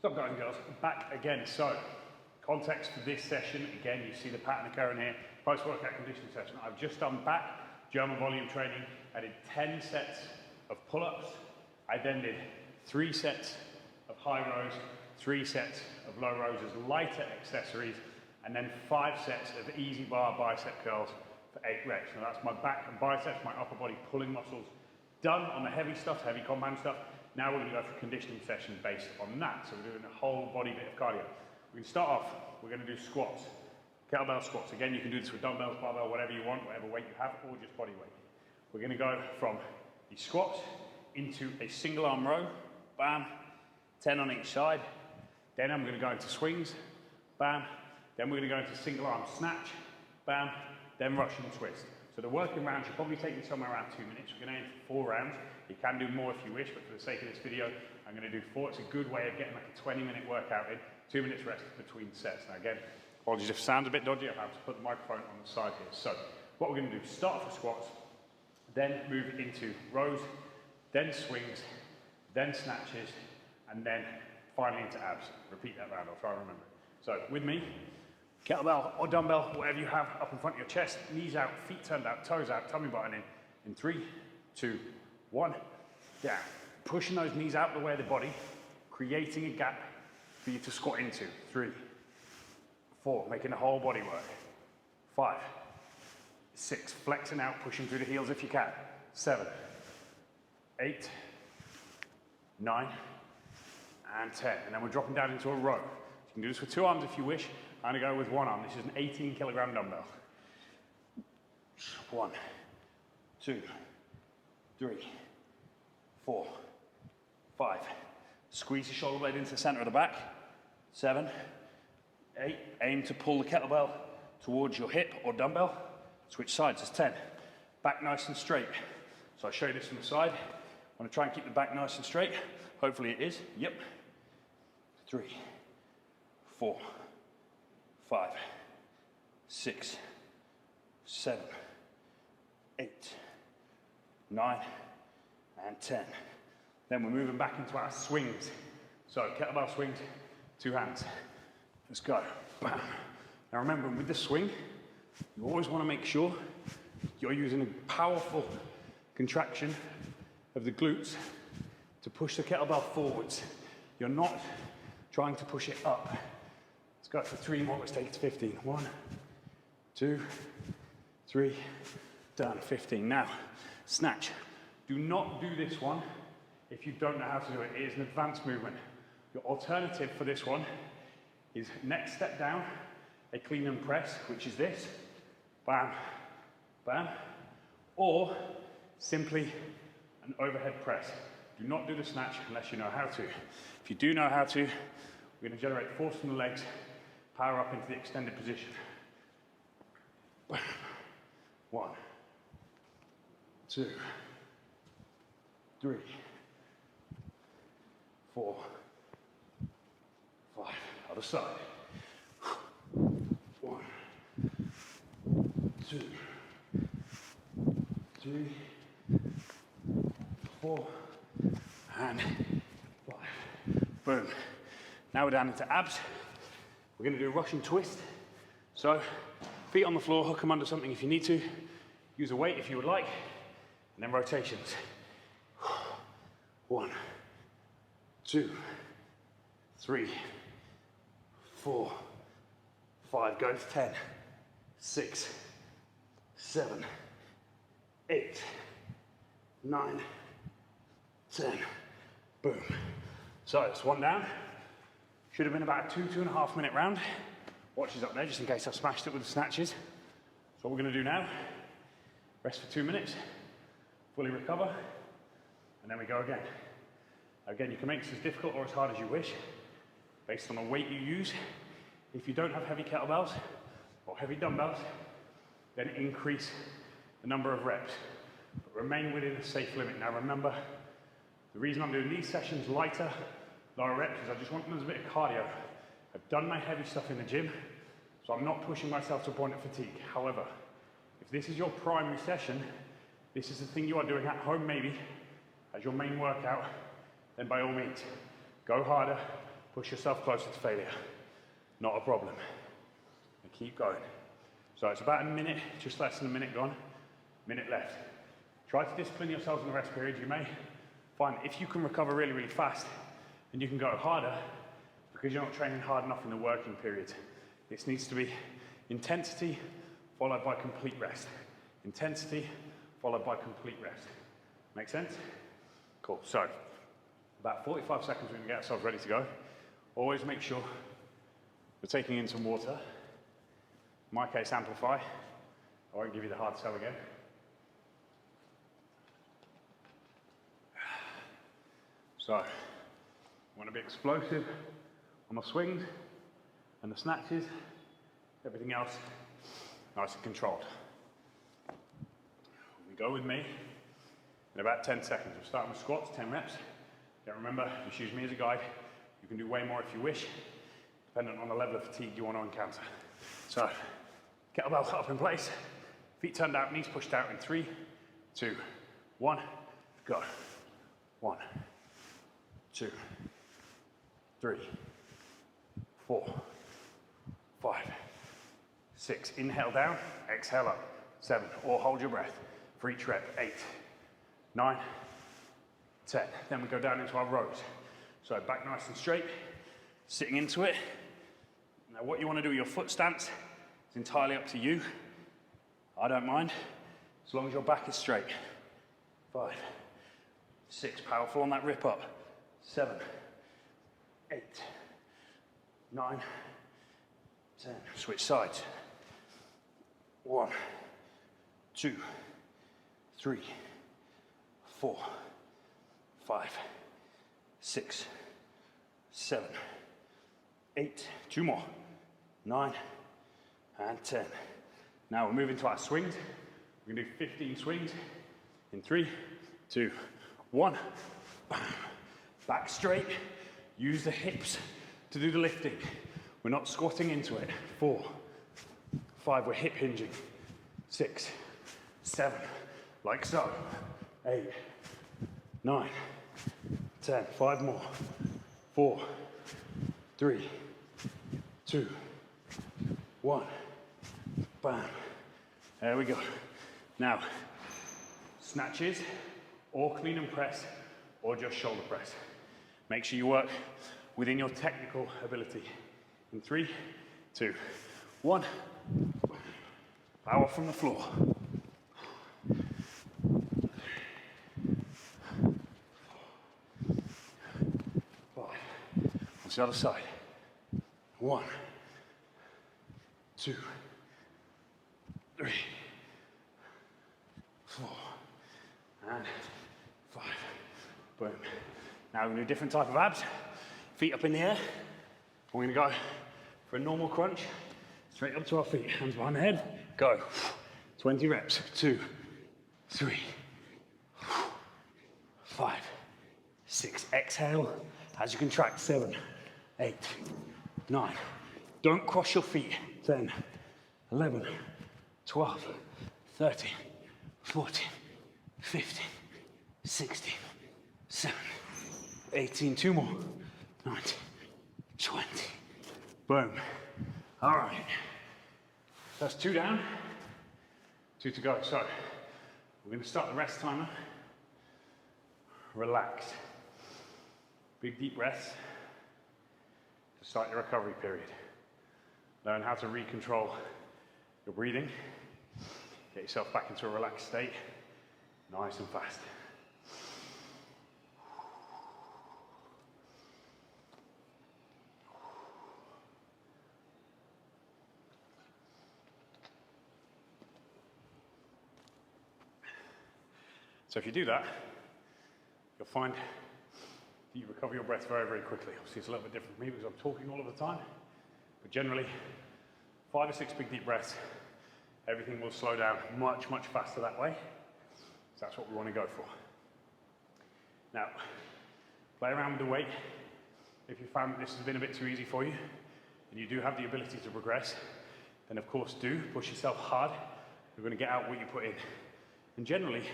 What's up guys and girls, back again. So, context for this session, again you see the pattern occurring here, post-workout conditioning session. I've just done back German volume training. I did 10 sets of pull-ups. I then did 3 sets of high rows, 3 sets of low rows as lighter accessories, and then 5 sets of easy bar bicep curls for 8 reps. Now that's my back and biceps, my upper body pulling muscles done on the heavy stuff, heavy compound stuff. Now we're going to go for a conditioning session based on that. So we're doing a whole body bit of cardio. We're going to start off, we're going to do squats, kettlebell squats. Again, you can do this with dumbbells, barbell, whatever you want, whatever weight you have, or just body weight. We're going to go from the squats into a single arm row, bam, 10 on each side. Then I'm going to go into swings, bam. Then we're going to go into single arm snatch, bam, then Russian twist. So the working round should probably take me somewhere around 2 minutes. We're going to aim for 4 rounds. You can do more if you wish, but for the sake of this video, I'm going to do 4. It's a good way of getting like a 20-minute workout in, 2 minutes rest between sets. Now again, apologies if it sounds a bit dodgy, I have to put the microphone on the side here. So what we're going to do, start off with squats, then move into rows, then swings, then snatches, and then finally into abs. Repeat that round, I'll try and remember it. So with me, kettlebell or dumbbell, whatever you have up in front of your chest, knees out, feet turned out, toes out, tummy button in 3, 2, 1, down. Pushing those knees out the way of the body, creating a gap for you to squat into. 3, 4, making the whole body work. 5, 6, flexing out, pushing through the heels if you can. 7, 8, 9, and 10. And then we're dropping down into a row. You can do this with 2 arms if you wish. I'm going to go with 1 arm. This is an 18-kilogram dumbbell. 1, 2, 3, 4, 5. Squeeze your shoulder blade into the center of the back. 7, 8. Aim to pull the kettlebell towards your hip or dumbbell. Switch sides is 10. Back nice and straight. So I'll show you this from the side. I want to try and keep the back nice and straight. Hopefully it is. Yep. 3, 4, 5, 6, 7, 8, 9, and 10. Then we're moving back into our swings. So kettlebell swings, 2 hands. Let's go. Bam. Now remember, with the swing, you always want to make sure you're using a powerful contraction of the glutes to push the kettlebell forwards. You're not trying to push it up. Let's go for 3 more. Let's take it to 15. 1, 2, 3, done. 15. Now, snatch. Do not do this one if you don't know how to do it. It is an advanced movement. Your alternative for this one is next step down, a clean and press, which is this. Bam, bam. Or simply an overhead press. Do not do the snatch unless you know how to. If you do know how to, we're going to generate force from the legs, power up into the extended position. 1, 2, 3, 4, 5. Other side. 1, 2, 3, 4, and 5. Boom. Now we're down into abs. We're going to do a Russian twist. So, feet on the floor, hook them under something if you need to. Use a weight if you would like. And then rotations. 1, 2, 3, 4, 5. Go to 10, 6, 7, 8, 9, 10. Boom. So it's 1 down. Should have been about a 2.5 minute round. Watch is up there just in case I smashed it with the snatches. So what we're going to do now, rest for 2 minutes, fully recover, and then we go again. Again, you can make this as difficult or as hard as you wish, based on the weight you use. If you don't have heavy kettlebells or heavy dumbbells, then increase the number of reps, but remain within a safe limit. Now remember, the reason I'm doing these sessions lighter, lower reps, is I just want them as a bit of cardio. I've done my heavy stuff in the gym, so I'm not pushing myself to a point of fatigue. However, if this is your primary session, this is the thing you are doing at home maybe, as your main workout, then by all means, go harder, Push yourself closer to failure. Not a problem. And keep going. So it's about a minute, just less than a minute gone. Minute left. Try to discipline yourselves in the rest period. You may find if you can recover really, really fast and you can go harder because you're not training hard enough in the working period. This needs to be intensity followed by complete rest. Intensity followed by complete rest. Make sense? Cool. So about 45 seconds we can get ourselves ready to go. Always make sure we're taking in some water. In my case, amplify. I won't give you the hard sell again. So, I want to be explosive on the swings and the snatches. Everything else, nice and controlled. You go with me in about 10 seconds. We're starting with squats, 10 reps. Again, remember, just use me as a guide. You can do way more if you wish, depending on the level of fatigue you want to encounter. So, kettlebell up in place, feet turned out, knees pushed out in 3, 2, 1, go. 1, 2, 3, 4, 5, 6. Inhale down, exhale up. 7, or hold your breath for each rep. 8, 9, 10. Then we go down into our rows. So back nice and straight, sitting into it. Now what you want to do with your foot stance is entirely up to you. I don't mind, as long as your back is straight. 5, 6, powerful on that rip up. 7, 8, 9, 10. Switch sides. 1, 2, 3, 4, 5, 6, 7, 8. 2 more. 9 and 10. Now we're moving to our swings. We're going to do 15 swings in 3, 2, 1. Bam. Back straight. Use the hips to do the lifting. We're not squatting into it. 4, 5, we're hip hinging. 6, 7, like so. 8, 9, 10. 5 more. 4, 3, 2, 1. Bam. There we go. Now, snatches, or clean and press, or just shoulder press. Make sure you work within your technical ability. In 3, 2, 1. Power from the floor. 5. On the other side. 1, 2, 3, 4, and 5. Boom. Now we're going to do a different type of abs. Feet up in the air. We're going to go for a normal crunch. Straight up to our feet. Hands behind the head. Go. 20 reps. 2, 3, 5, 6. Exhale as you contract. 7, 8, 9. Don't cross your feet. 10, 11, 12, 13, 14, 15, 16, 17, 18. 2 more. 19, 20. Boom. All right. That's 2 down, 2 to go. So we're going to start the rest timer. Relax. Big deep breaths to start your recovery period. Learn how to recontrol your breathing. Get yourself back into a relaxed state, nice and fast. So if you do that, you'll find that you recover your breath very, very quickly. Obviously it's a little bit different for me because I'm talking all of the time, but generally 5 or 6 big deep breaths, everything will slow down much, much faster that way. So that's what we want to go for. Now, play around with the weight. If you found that this has been a bit too easy for you, and you do have the ability to progress, then of course do push yourself hard. You're going to get out what you put in. And generally,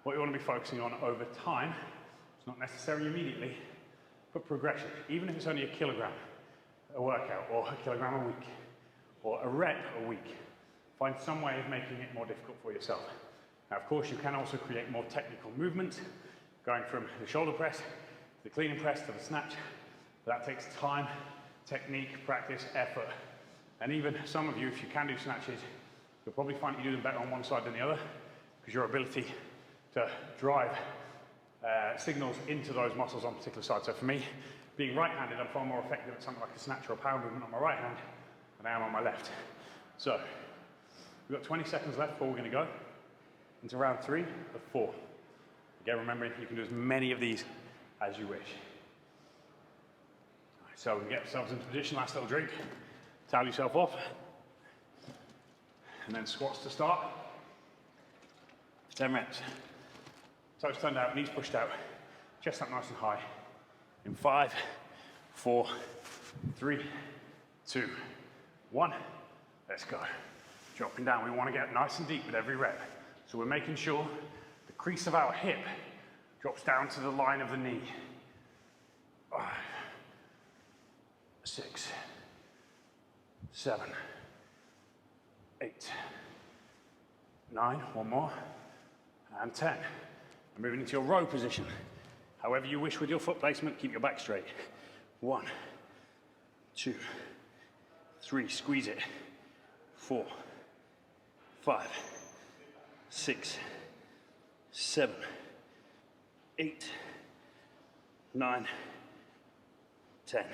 what you want to be focusing on over time, it's not necessary immediately, But progression, even if it's only a kilogram a workout, or a kilogram a week, or a rep a week, find some way of making it more difficult for yourself. Now, of course, you can also create more technical movements, going from the shoulder press, to the clean and press, to the snatch. That takes time, technique, practice, effort. And even some of you, if you can do snatches, you'll probably find you do them better on one side than the other, because your ability to drive signals into those muscles on a particular side. So for me, being right-handed, I'm far more effective at something like a snatch or a power movement on my right hand than I am on my left. So we've got 20 seconds left before we're going to go into round 3 of 4. Again, remembering you can do as many of these as you wish. Right, so we get ourselves into position, last little drink, towel yourself off, and then squats to start. 10 reps. Toes turned out, knees pushed out, chest up nice and high. In 5, 4, 3, 2, 1. Let's go. Dropping down. We want to get nice and deep with every rep. So we're making sure the crease of our hip drops down to the line of the knee. 5, 6, 7, 8, 9. One more. And 10. And moving into your row position. However you wish with your foot placement, keep your back straight. 1, 2, 3, squeeze it. 4, 5, 6, 7, 8, 9, 10.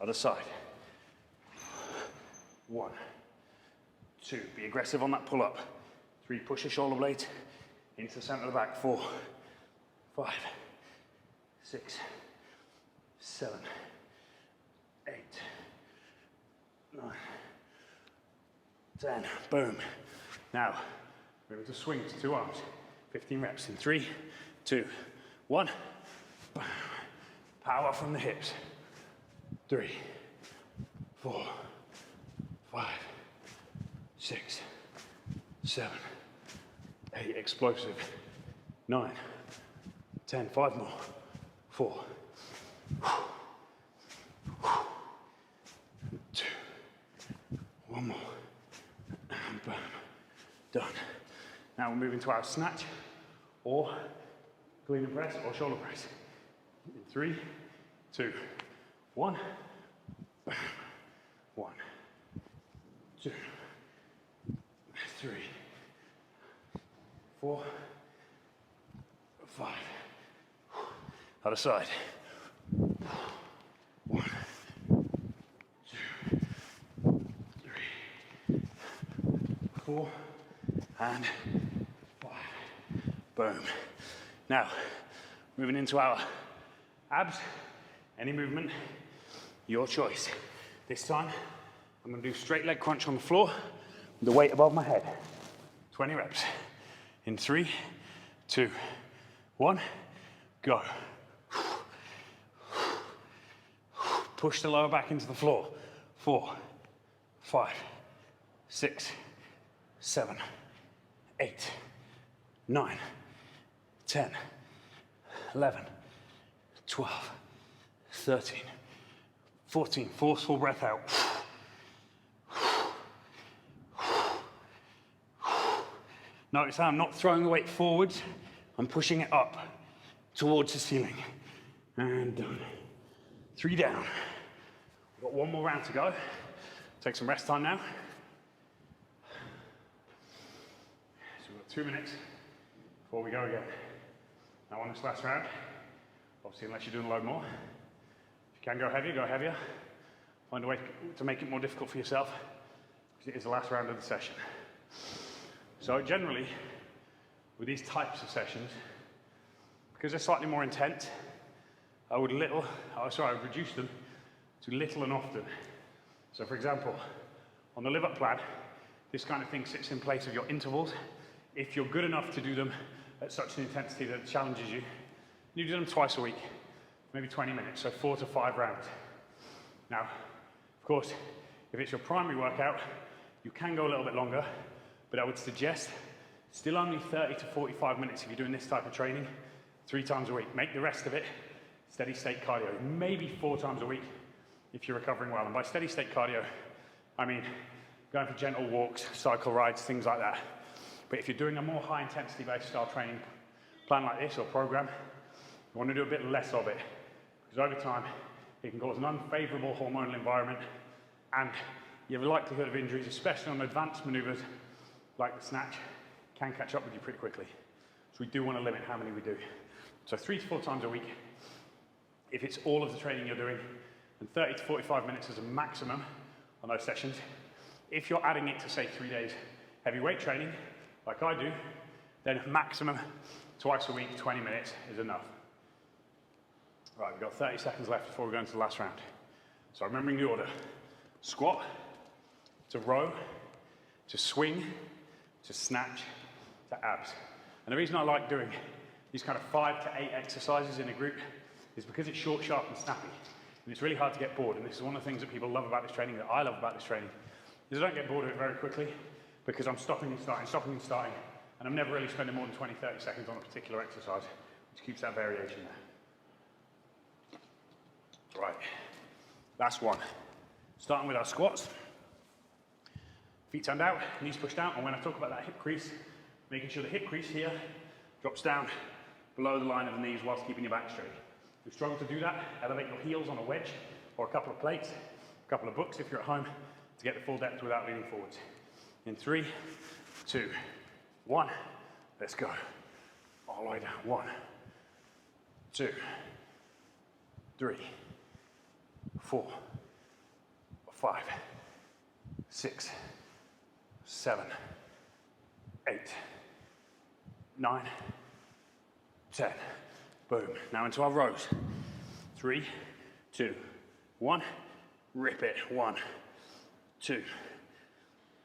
Other side. 1, 2, be aggressive on that pull up. 3, push your shoulder blades into the center of the back. 4, 5, 6, 7, 8, 9, 10. Boom. Now, we're going to swing to 2 arms. 15 reps in 3, 2, 1. Power from the hips. 3, 4, 5, 6, 7, 8. Explosive. 9, 10. 5 more. 4, 2, 1 more, and boom, done. Now we're moving to our snatch, or clean and press, or shoulder press. In 3, 2, 1, bam, 1, 2, 3, 4, 5. Other side. 1, 2, 3, 4, and 5. Boom. Now, moving into our abs. Any movement, your choice. This time, I'm going to do straight leg crunch on the floor with the weight above my head. 20 reps. In 3, 2, 1, go. Push the lower back into the floor. 4, 5, 6, 7, 8, 9, 10, 11, 12, 13, 14. Forceful breath out. Notice how I'm not throwing the weight forwards. I'm pushing it up towards the ceiling. And done. 3 down. We've got 1 more round to go. Take some rest time now. So we've got 2 minutes before we go again. Now on this last round, obviously unless you're doing a load more, if you can go heavier, go heavier. Find a way to make it more difficult for yourself, because it is the last round of the session. So generally, with these types of sessions, because they're slightly more intense, I would reduce them to little and often. So for example, on the live up plan, this kind of thing sits in place of your intervals. If you're good enough to do them at such an intensity that it challenges you, you do them twice a week, maybe 20 minutes, so 4 to 5 rounds. Now, of course, if it's your primary workout, you can go a little bit longer, but I would suggest still only 30 to 45 minutes if you're doing this type of training 3 times a week. Make the rest of it steady state cardio, maybe 4 times a week if you're recovering well. And by steady state cardio, I mean going for gentle walks, cycle rides, things like that. But if you're doing a more high intensity based style training plan like this or program, you want to do a bit less of it, because over time it can cause an unfavorable hormonal environment, and your likelihood of injuries, especially on advanced maneuvers like the snatch, can catch up with you pretty quickly. So we do want to limit how many we do. So 3 to 4 times a week, if it's all of the training you're doing, and 30 to 45 minutes is a maximum on those sessions. If you're adding it to, say, 3 days heavy weight training, like I do, then maximum twice a week, 20 minutes is enough. Right, we've got 30 seconds left before we go into the last round. So remembering the order: squat, to row, to swing, to snatch, to abs. And the reason I like doing these kind of 5 to 8 exercises in a group is because it's short, sharp, and snappy. And it's really hard to get bored. And this is one of the things that people love about this training, that I love about this training, is I don't get bored of it very quickly, because I'm stopping and starting, and I'm never really spending more than 20, 30 seconds on a particular exercise, which keeps that variation there. Right, last one. Starting with our squats. Feet turned out, knees pushed out, and when I talk about that hip crease, making sure the hip crease here drops down below the line of the knees whilst keeping your back straight. If you struggle to do that, elevate your heels on a wedge or a couple of plates, a couple of books if you're at home, to get the full depth without leaning forwards. In 3, 2, 1, let's go. All the way down. 1, 2, 3, 4, 5, 6, 7, 8, 9, 10. Boom. Now into our rows. 3, 2, 1. Rip it. 1, 2,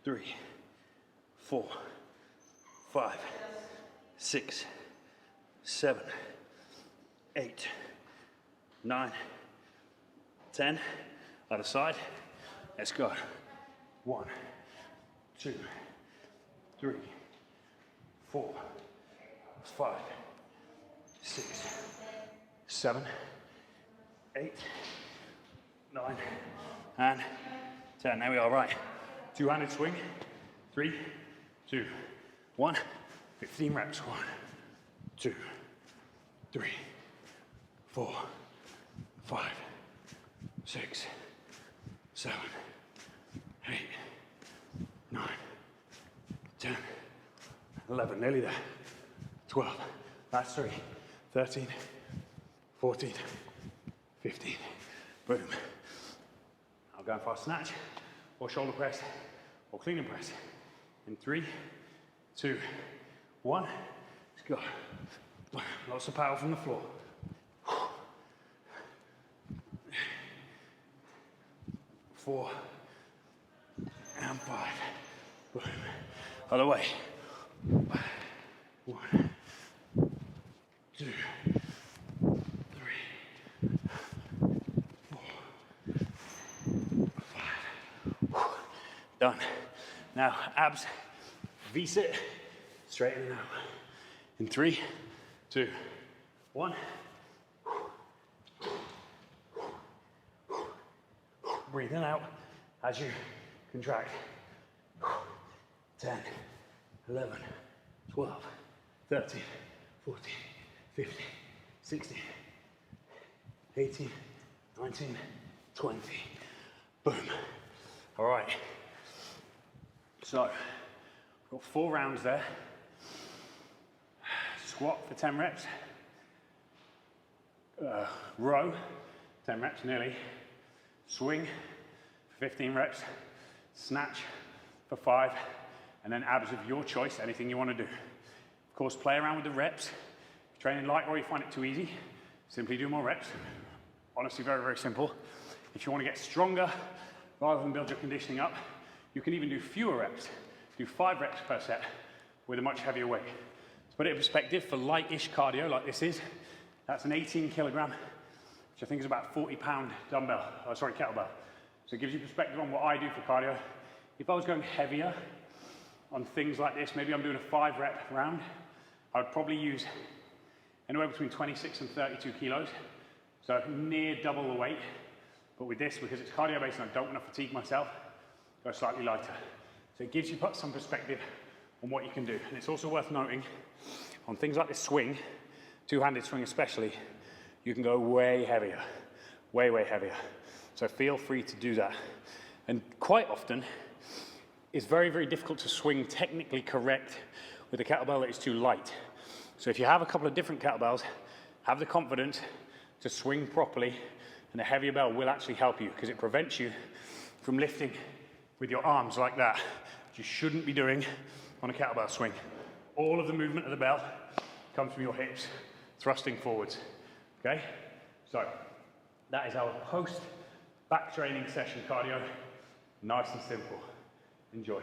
3, 4, 5, 6, 7, 8, 9, 10. Other side. Let's go. 1, 2, 3, 4, 5, 6, 7, 8, 9, and 10. There we are. Right. Two-handed swing. 3, 2, 1. 15 reps. 1, 2, 3, 4, 5, 6, 7, 8, 9, 10, 11. Nearly there. 12. That's 3. 13, 14, 15. Boom. I'll go for a snatch, or shoulder press, or clean and press. In 3, 2, 1. Let's go. Lots of power from the floor. 4 and 5. Boom. Other way. 1, 2, 3, 4, 5. Done. Now abs, V-sit, straighten it out. In 3, 2, 1. Breathing out as you contract. 10, 11, 12, 13, 14, 15, 16, 18, 19, 20. Boom. All right. So, we've got 4 rounds there. Squat for 10 reps. Row, 10 reps nearly. Swing for 15 reps. Snatch for 5. And then abs of your choice, anything you want to do. Of course, play around with the reps. If you're training light or you find it too easy, simply do more reps. Honestly, very, very simple. If you want to get stronger, rather than build your conditioning up, you can even do fewer reps. Do 5 reps per set with a much heavier weight. To put it in perspective, for light-ish cardio like this is, that's an 18 kilogram, which I think is about 40-pound kettlebell. So it gives you perspective on what I do for cardio. If I was going heavier on things like this, maybe I'm doing a 5-rep round, I would probably use anywhere between 26 and 32 kilos. So near double the weight, but with this, because it's cardio based and I don't want to fatigue myself, go slightly lighter. So it gives you some perspective on what you can do. And it's also worth noting, on things like this swing, two-handed swing especially, you can go way heavier, way, way heavier. So feel free to do that. And quite often, it's very, very difficult to swing technically correct with a kettlebell that is too light. So if you have a couple of different kettlebells, have the confidence to swing properly, and a heavier bell will actually help you because it prevents you from lifting with your arms like that, which you shouldn't be doing on a kettlebell swing. All of the movement of the bell comes from your hips, thrusting forwards, okay? So that is our post-back training session cardio. Nice and simple. Enjoy.